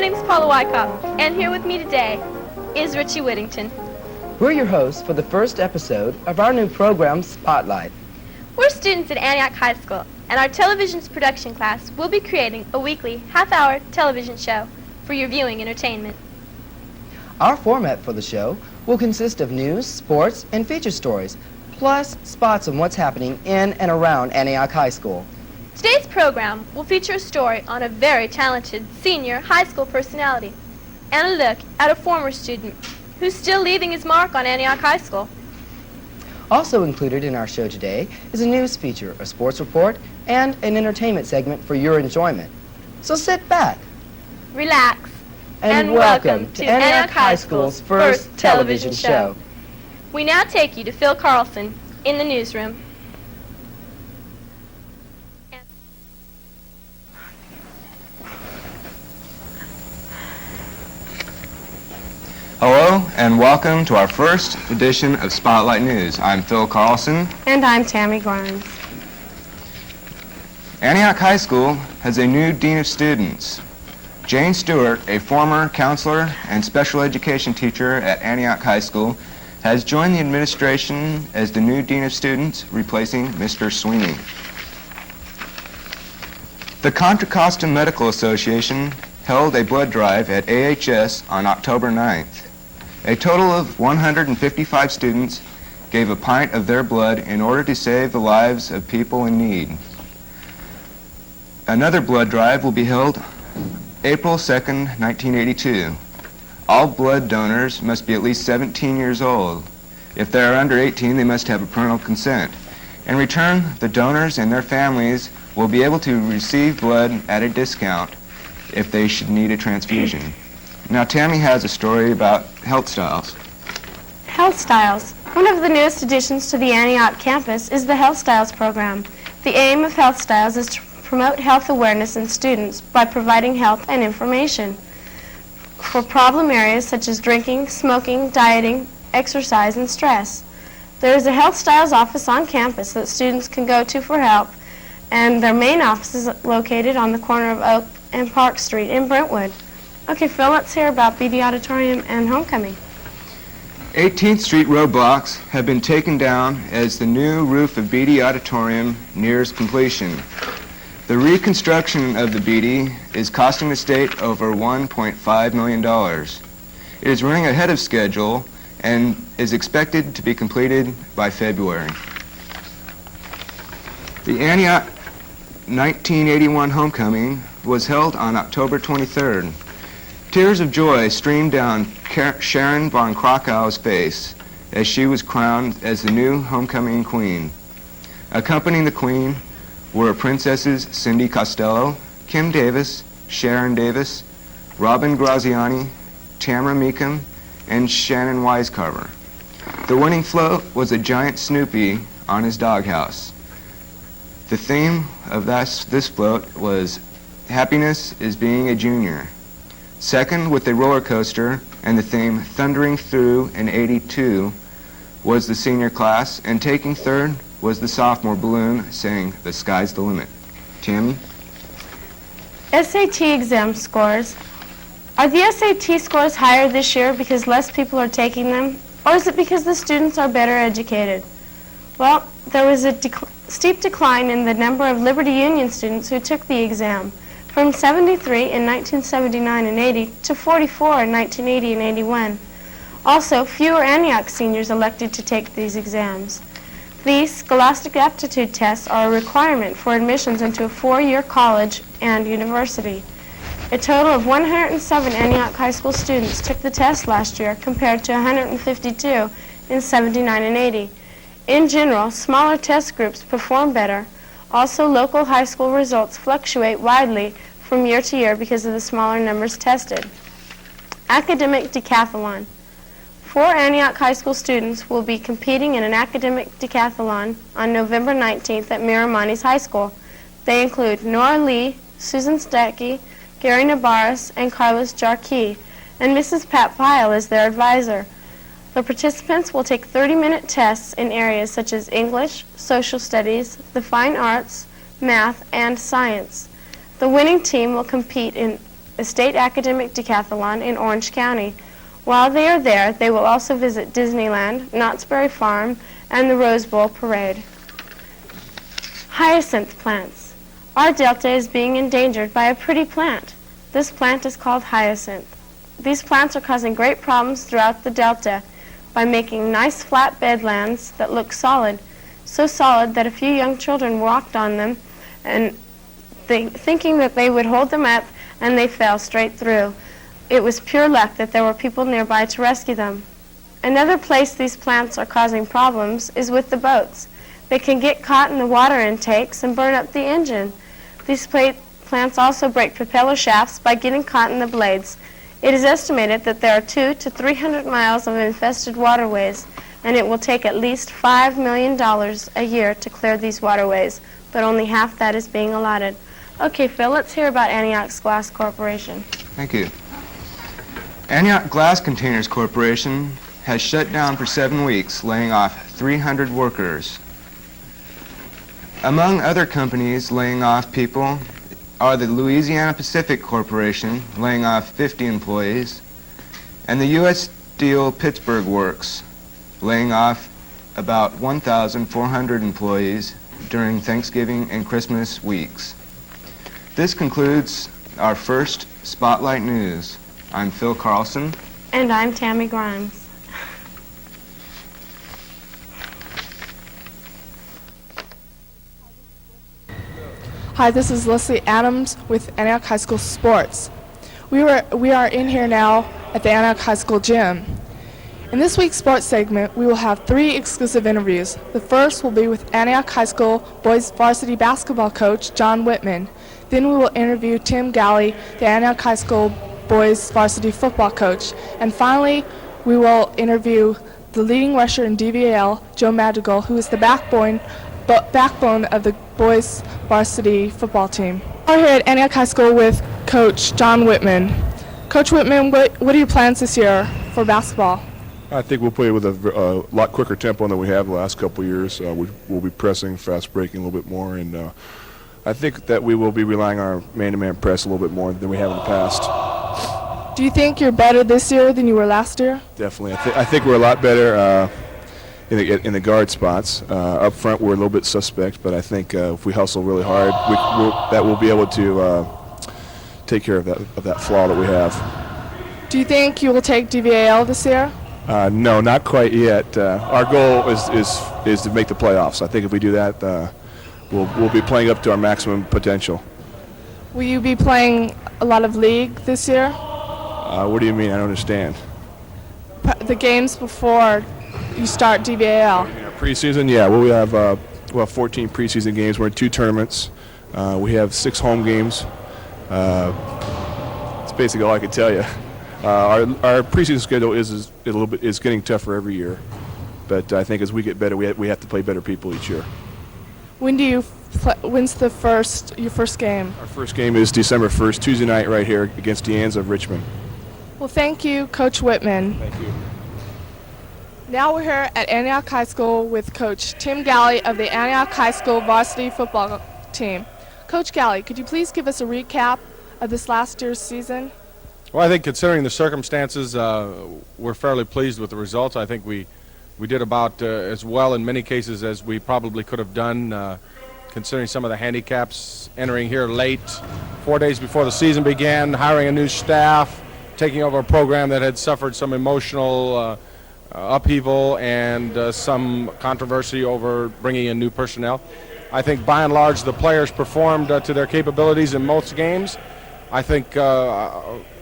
name's Paula Wyckoff, and here with me today is Richie Whittington. We're your hosts for the first episode of our new program, Spotlight. We're students at Antioch High School, and our television's production class will be creating a weekly half-hour television show for your viewing entertainment. Our format for the show will consist of news, sports, and feature stories, plus spots on what's happening in and around Antioch High School. Today's program will feature a story on a very talented senior high school personality and a look at a former student who's still leaving his mark on Antioch High School. Also included in our show today is a news feature, a sports report, and an entertainment segment for your enjoyment. So sit back, relax, and welcome to Antioch High School's first television show. We now take you to Phil Carlson in the newsroom. Hello and welcome to our first edition of Spotlight News. I'm Phil Carlson. And I'm Tammy Grimes. Antioch High School has a new Dean of Students. Jane Stewart, a former counselor and special education teacher at Antioch High School, has joined the administration as the new Dean of Students, replacing Mr. Sweeney. The Contra Costa Medical Association held a blood drive at AHS on October 9th. A total of 155 students gave a pint of their blood in order to save the lives of people in need. Another blood drive will be held April 2nd, 1982. All blood donors must be at least 17 years old. If they are under 18, they must have a parental consent. In return, the donors and their families will be able to receive blood at a discount if they should need a transfusion. Now, Tammy has a story about Health Styles. Health Styles. One of the newest additions to the Antioch campus is the Health Styles program. The aim of Health Styles is to promote health awareness in students by providing health and information for problem areas such as drinking, smoking, dieting, exercise, and stress. There is a Health Styles office on campus that students can go to for help, and their main office is located on the corner of Oak and Park Street in Brentwood. Okay, Phil, let's hear about BD Auditorium and Homecoming. 18th Street roadblocks have been taken down as the new roof of BD Auditorium nears completion. The reconstruction of the BD is costing the state over $1.5 million. It is running ahead of schedule and is expected to be completed by February. The Antioch 1981 Homecoming was held on October 23rd. Tears of joy streamed down Sharon von Krakau's face as she was crowned as the new homecoming queen. Accompanying the queen were princesses Cindy Costello, Kim Davis, Sharon Davis, Robin Graziani, Tamara Meekum, and Shannon Wisecarver. The winning float was a giant Snoopy on his doghouse. The theme of this float was Happiness is Being a Junior. Second, with a roller coaster and the theme Thundering Through in 82, was the senior class, and taking third was the sophomore balloon saying, "The sky's the limit." Tammy? SAT exam scores. Are the SAT scores higher this year because less people are taking them, or is it because the students are better educated? Well, there was a steep decline in the number of Liberty Union students who took the exam, from 73 in 1979 and 80 to 44 in 1980 and 81. Also, fewer Antioch seniors elected to take these exams. These scholastic aptitude tests are a requirement for admissions into a four-year college and university. A total of 107 Antioch High School students took the test last year compared to 152 in 79 and 80. In general, smaller test groups perform better. Also, local high school results fluctuate widely from year to year because of the smaller numbers tested. Academic decathlon. 4 Antioch High School students will be competing in an academic decathlon on November 19th at Miramontes High School. They include Nora Lee, Susan Stecky, Gary Nabaris, and Carlos Jarkey, and Mrs. Pat Pyle is their advisor. The participants will take 30-minute tests in areas such as English, social studies, the fine arts, math, and science. The winning team will compete in a state academic decathlon in Orange County. While they are there, they will also visit Disneyland, Knott's Berry Farm, and the Rose Bowl Parade. Hyacinth plants. Our delta is being endangered by a pretty plant. This plant is called hyacinth. These plants are causing great problems throughout the delta by making nice flat bedlands that look solid, so solid that a few young children walked on them and thinking that they would hold them up, and they fell straight through. It was pure luck that there were people nearby to rescue them. Another place these plants are causing problems is with the boats. They can get caught in the water intakes and burn up the engine. These plants also break propeller shafts by getting caught in the blades. It is estimated that there are 200 to 300 miles of infested waterways, and it will take at least $5 million a year to clear these waterways, but only half that is being allotted. Okay, Phil, let's hear about Antioch's Glass Corporation. Thank you. Antioch Glass Containers Corporation has shut down for 7 weeks, laying off 300 workers. Among other companies laying off people are the Louisiana Pacific Corporation, laying off 50 employees, and the U.S. Steel Pittsburgh Works, laying off about 1,400 employees during Thanksgiving and Christmas weeks. This concludes our first Spotlight News. I'm Phil Carlson. And I'm Tammy Grimes. Hi, this is Leslie Adams with Antioch High School Sports. We are in here now at the Antioch High School gym. In this week's sports segment, we will have 3 exclusive interviews. The first will be with Antioch High School boys varsity basketball coach John Whitman. Then we will interview Tim Galley, the Antioch High School boys varsity football coach. And finally, we will interview the leading rusher in DVL, Joe Madrigal, who is the backbone of the boys varsity football team. We're here at Antioch High School with Coach John Whitman. Coach Whitman, what are your plans this year for basketball? I think we'll play with a lot quicker tempo than we have the last couple of years. We'll be pressing, fast breaking a little bit more, and I think that we will be relying on our man-to-man press a little bit more than we have in the past. Do you think you're better this year than you were last year? Definitely. I think we're a lot better in the guard spots. Up front, we're a little bit suspect, but I think if we hustle really hard, we'll be able to take care of that flaw that we have. Do you think you will take DVAL this year? No, not quite yet. Our goal is to make the playoffs. I think if we do that, we'll be playing up to our maximum potential. Will you be playing a lot of league this year? What do you mean? I don't understand. The games before you start DVAL. Preseason, yeah. Well, we have 14 preseason games. We're in 2 tournaments. We have 6 home games. That's basically all I can tell you. Our preseason schedule is getting tougher every year, but I think as we get better, we have to play better people each year. When's your first game? Our first game is December 1st, Tuesday night, right here against Deanne's of Richmond. Well, thank you, Coach Whitman. Thank you. Now we're here at Antioch High School with Coach Tim Galley of the Antioch High School varsity football team. Coach Galley, could you please give us a recap of this last year's season? Well, I think considering the circumstances, we're fairly pleased with the results. I think we did about as well in many cases as we probably could have done, considering some of the handicaps, entering here late, 4 days before the season began, hiring a new staff, taking over a program that had suffered some emotional upheaval and some controversy over bringing in new personnel. I think by and large the players performed to their capabilities in most games. I think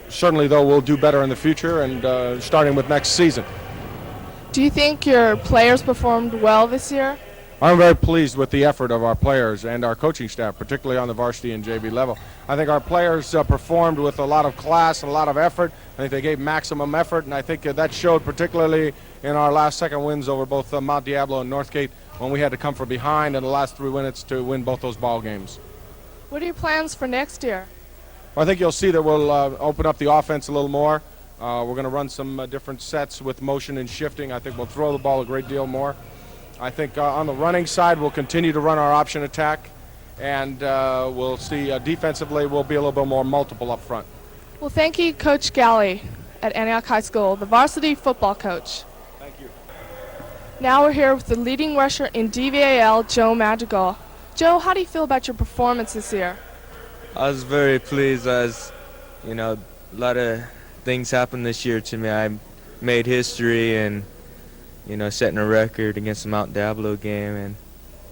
certainly, though, we'll do better in the future, and starting with next season. Do you think your players performed well this year? I'm very pleased with the effort of our players and our coaching staff, particularly on the varsity and JV level. I think our players performed with a lot of class and a lot of effort. I think they gave maximum effort, and I think that showed particularly in our last second wins over both Mount Diablo and Northgate, when we had to come from behind in the last 3 minutes to win both those ball games. What are your plans for next year? Well, I think you'll see that we'll open up the offense a little more. We're going to run some different sets with motion and shifting. I think we'll throw the ball a great deal more. I think on the running side, we'll continue to run our option attack, and we'll see defensively we'll be a little bit more multiple up front. Well, thank you, Coach Galley at Antioch High School, the varsity football coach. Thank you. Now we're here with the leading rusher in DVAL, Joe Madrigal. Joe, how do you feel about your performance this year? I was very pleased as, a lot of things happened this year to me. I made history and, setting a record against the Mount Diablo game, and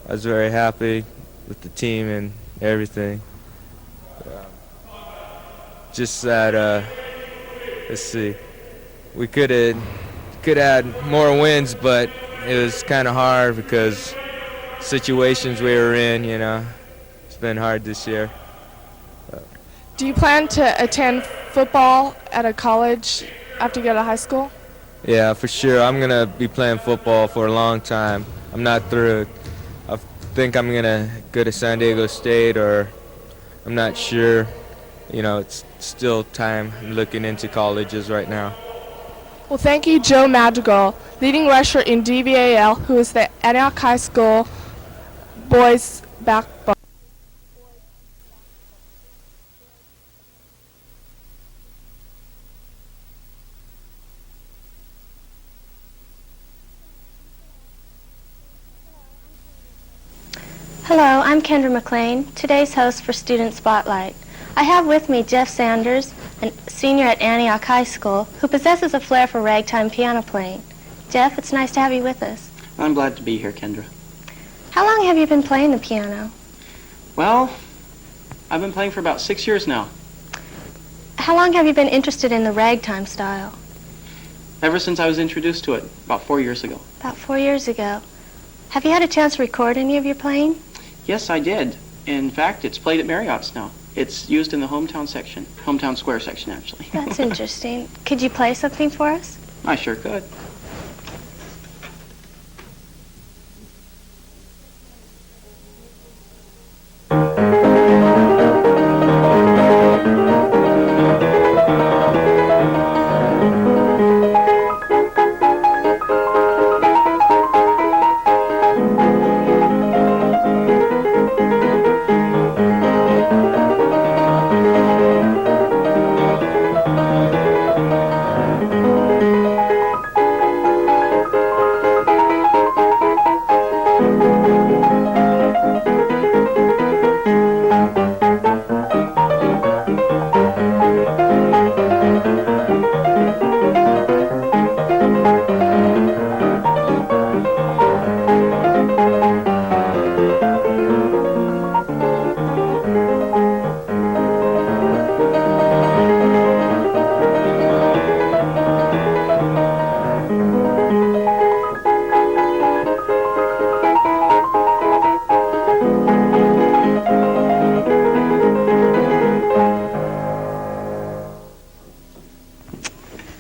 I was very happy with the team and everything. Just that, let's see, we could have had more wins, but it was kind of hard because situations we were in, it's been hard this year. Do you plan to attend football at a college after you get out of high school? Yeah, for sure. I'm going to be playing football for a long time. I'm not through. I think I'm going to go to San Diego State, or I'm not sure. It's still time. I'm looking into colleges right now. Well, thank you, Joe Madrigal, leading rusher in DVAL, who is the Antioch High School boys backbone. Hello, I'm Kendra McLean, today's host for Student Spotlight. I have with me Jeff Sanders, a senior at Antioch High School, who possesses a flair for ragtime piano playing. Jeff, it's nice to have you with us. I'm glad to be here, Kendra. How long have you been playing the piano? Well, I've been playing for about 6 years now. How long have you been interested in the ragtime style? Ever since I was introduced to it, about 4 years ago. About 4 years ago. Have you had a chance to record any of your playing? Yes, I did. In fact, it's played at Marriott's now. It's used in the hometown square section, actually. That's interesting. Could you play something for us? I sure could.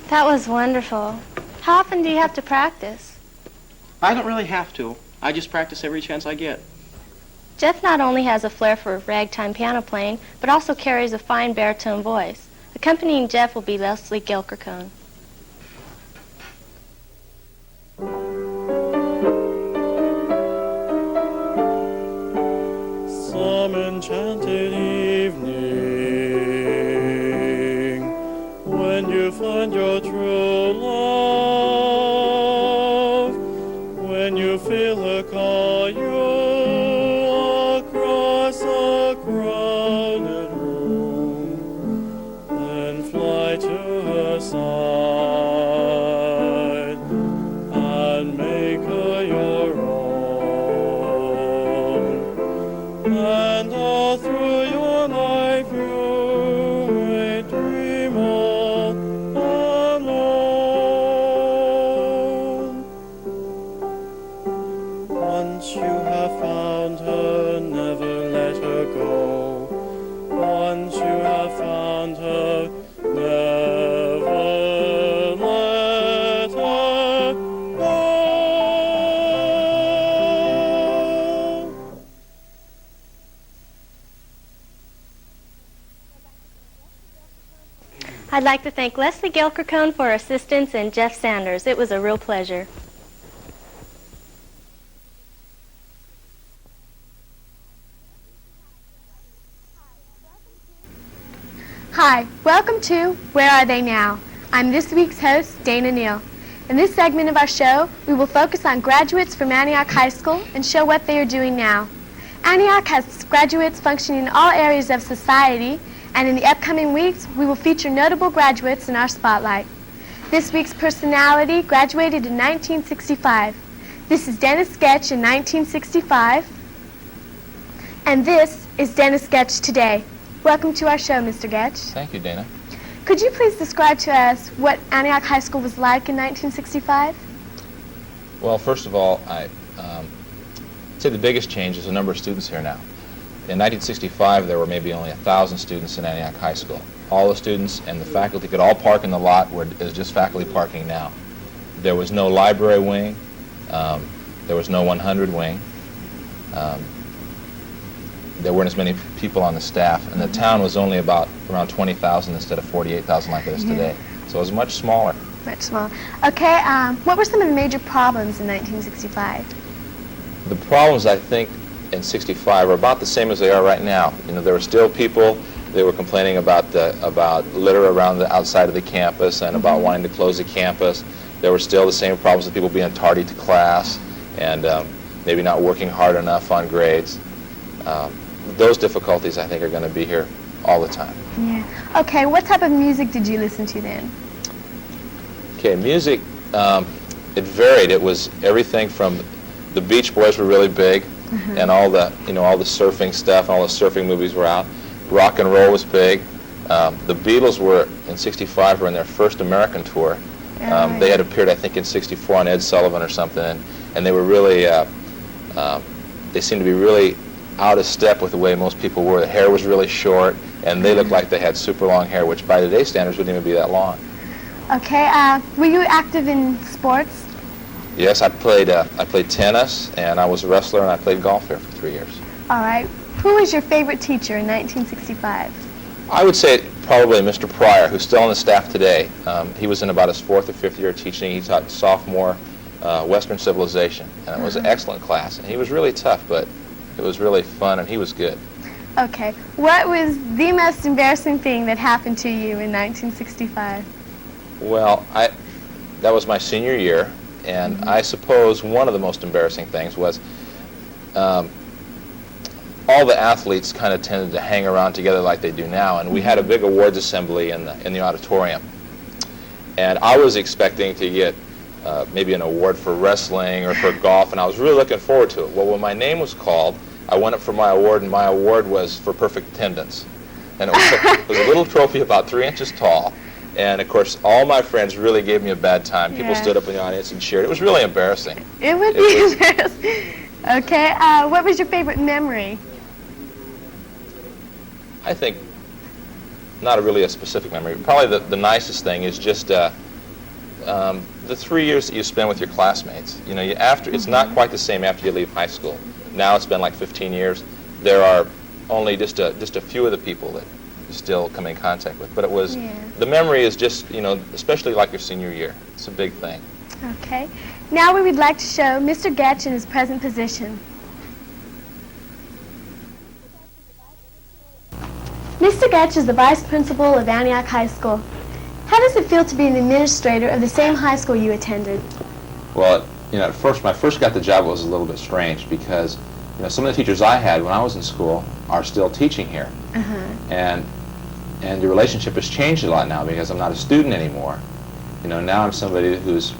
That was wonderful. How often do you have to practice? I don't really have to. I just practice every chance I get. Jeff not only has a flair for ragtime piano playing, but also carries a fine baritone voice. Accompanying Jeff will be Leslie Gilkercone. Some enchanted evening, when you find your true love, when you feel her call you across a crowded room, then fly to her side and make her your own. And all through your life you may dream all alone. Once you have found her, never let her go. Once you have found her, never let her go. I'd like to thank Leslie Gilkercone for her assistance and Jeff Sanders. It was a real pleasure. Hi, welcome to Where Are They Now? I'm this week's host, Dana Neal. In this segment of our show, we will focus on graduates from Antioch High School and show what they are doing now. Antioch has graduates functioning in all areas of society, and in the upcoming weeks, we will feature notable graduates in our spotlight. This week's personality graduated in 1965. This is Dennis Sketch in 1965, and this is Dennis Sketch today. Welcome to our show, Mr. Getch. Thank you, Dana. Could you please describe to us what Antioch High School was like in 1965? Well, first of all, I'd say the biggest change is the number of students here now. In 1965, there were maybe only 1,000 students in Antioch High School. All the students and the faculty could all park in the lot where it is just faculty parking now. There was no library wing. There was no 100 wing. There weren't as many people on the staff, and the town was only around 20,000 instead of 48,000 like it is today. So it was much smaller. Much smaller. Okay, what were some of the major problems in 1965? The problems, I think, in 65 are about the same as they are right now. You know, there were still people, they were complaining about litter around the outside of the campus and about wanting to close the campus. There were still the same problems with people being tardy to class and maybe not working hard enough on grades. Those difficulties, I think, are going to be here all the time. Yeah. Okay, what type of music did you listen to then? Okay, music, it varied. It was everything from the Beach Boys were really big, and all the surfing stuff, all the surfing movies were out. Rock and roll was big. The Beatles were, in 65, were in their first American tour. They had appeared, I think, in 64 on Ed Sullivan or something, and they were really, they seemed to be really out of step with the way most people were. The hair was really short, and they looked like they had super long hair, which by today's standards wouldn't even be that long. Okay, were you active in sports? Yes, I played tennis, and I was a wrestler, and I played golf here for 3 years. All right. Who was your favorite teacher in 1965? I would say probably Mr. Pryor, who's still on the staff today. He was in about his 4th or 5th year of teaching. He taught sophomore Western civilization, and it was an excellent class. And he was really tough, but it was really fun, and he was good. Okay. What was the most embarrassing thing that happened to you in 1965? Well, that was my senior year, and I suppose one of the most embarrassing things was all the athletes kind of tended to hang around together like they do now, and we had a big awards assembly in the auditorium. And I was expecting to get maybe an award for wrestling or for golf, and I was really looking forward to it. Well, when my name was called, I went up for my award, and my award was for perfect attendance. And it was a little trophy about 3 inches tall. And, of course, all my friends really gave me a bad time. People stood up in the audience and cheered. It was really embarrassing. It would be embarrassing. Okay, what was your favorite memory? I think not really a specific memory. Probably the nicest thing is just the 3 years that you spend with your classmates. You know, it's not quite the same after you leave high school. Now it's been like 15 years. There are only just a few of the people that you still come in contact with. But it was, the memory is just, you know, especially like your senior year. It's a big thing. Okay. Now we would like to show Mr. Getch in his present position. Mr. Getch is the vice principal of Antioch High School. How does it feel to be an administrator of the same high school you attended? Well, you know, when I first got the job, it was a little bit strange because, you know, some of the teachers I had when I was in school are still teaching here. And the relationship has changed a lot now because I'm not a student anymore. You know, now I'm somebody who's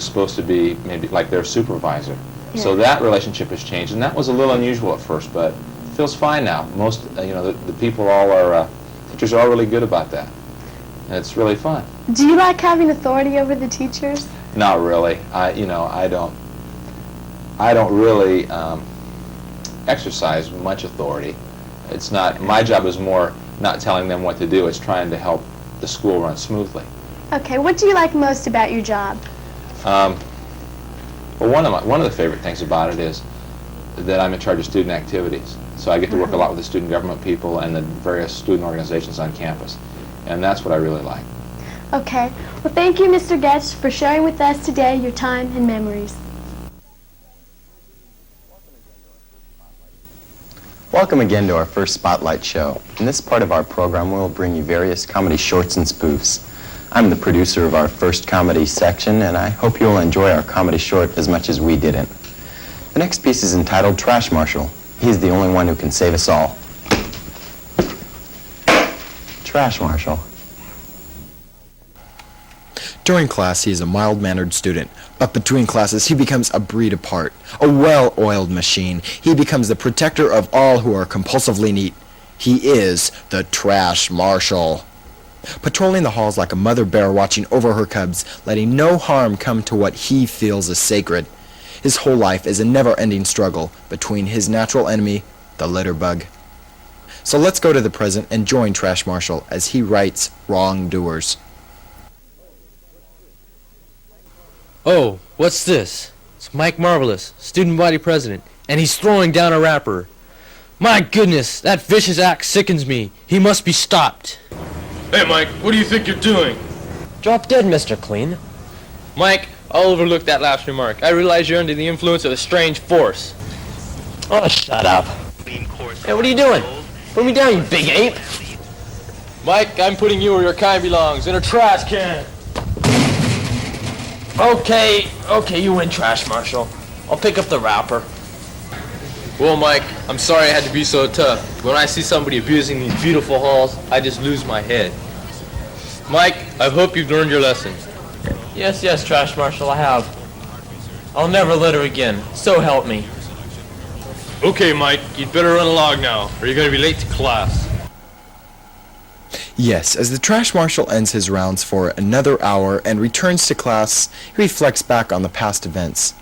supposed to be maybe like their supervisor. So that relationship has changed, and that was a little unusual at first, but it feels fine now. Most, you know, the people all are, teachers are all really good about that. And it's really fun. Do you like having authority over the teachers? Not really. I don't really exercise much authority. It's not, my job is more not telling them what to do. It's trying to help the school run smoothly. Okay, what do you like most about your job? Well, one of the favorite things about it is that I'm in charge of student activities. So I get to work a lot with the student government people and the various student organizations on campus. And that's what I really like. Okay. Well, thank you, Mr. Getch, for sharing with us today your time and memories. Welcome again to our first Spotlight show. In this part of our program, we'll bring you various comedy shorts and spoofs. I'm the producer of our first comedy section, and I hope you'll enjoy our comedy short as much as we didn't. The next piece is entitled Trash Marshal. He's the only one who can save us all. Trash Marshal. During class, he is a mild-mannered student, but between classes, he becomes a breed apart, a well-oiled machine. He becomes the protector of all who are compulsively neat. He is the Trash Marshal. Patrolling the halls like a mother bear watching over her cubs, letting no harm come to what he feels is sacred. His whole life is a never-ending struggle between his natural enemy, the litter bug. So let's go to the present and join Trash Marshal as he writes wrongdoers. Oh, what's this? It's Mike Marvelous, student body president, and he's throwing down a rapper. My goodness, that vicious act sickens me. He must be stopped. Hey, Mike, what do you think you're doing? Drop dead, Mr. Clean. Mike, I'll overlook that last remark. I realize you're under the influence of a strange force. Oh, shut up. Hey, what are you doing? Put me down, you big ape. Mike, I'm putting you where your kind belongs, in a trash can. Okay, you win, Trash Marshal. I'll pick up the wrapper. Well, Mike, I'm sorry I had to be so tough. When I see somebody abusing these beautiful halls, I just lose my head. Mike, I hope you've learned your lesson. Yes, Trash Marshal, I have. I'll never litter again, so help me. Okay, Mike, you'd better run along now, or you're going to be late to class. Yes, as the Trash Marshal ends his rounds for another hour and returns to class, he reflects back on the past events.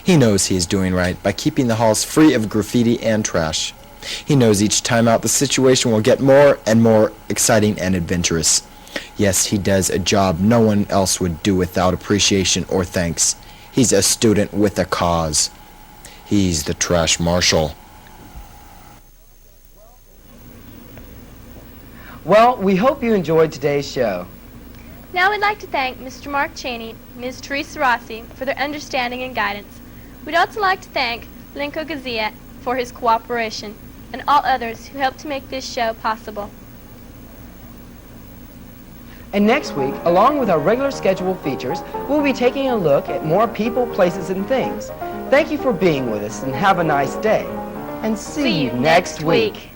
He knows he is doing right by keeping the halls free of graffiti and trash. He knows each time out the situation will get more and more exciting and adventurous. Yes, he does a job no one else would do without appreciation or thanks. He's a student with a cause. He's the Trash Marshal. Well, we hope you enjoyed today's show. Now we'd like to thank Mr. Mark Cheney, Ms. Teresa Rossi for their understanding and guidance. We'd also like to thank Linko Gazia for his cooperation and all others who helped to make this show possible. And next week, along with our regular scheduled features, we'll be taking a look at more people, places, and things. Thank you for being with us and have a nice day. And see you next week.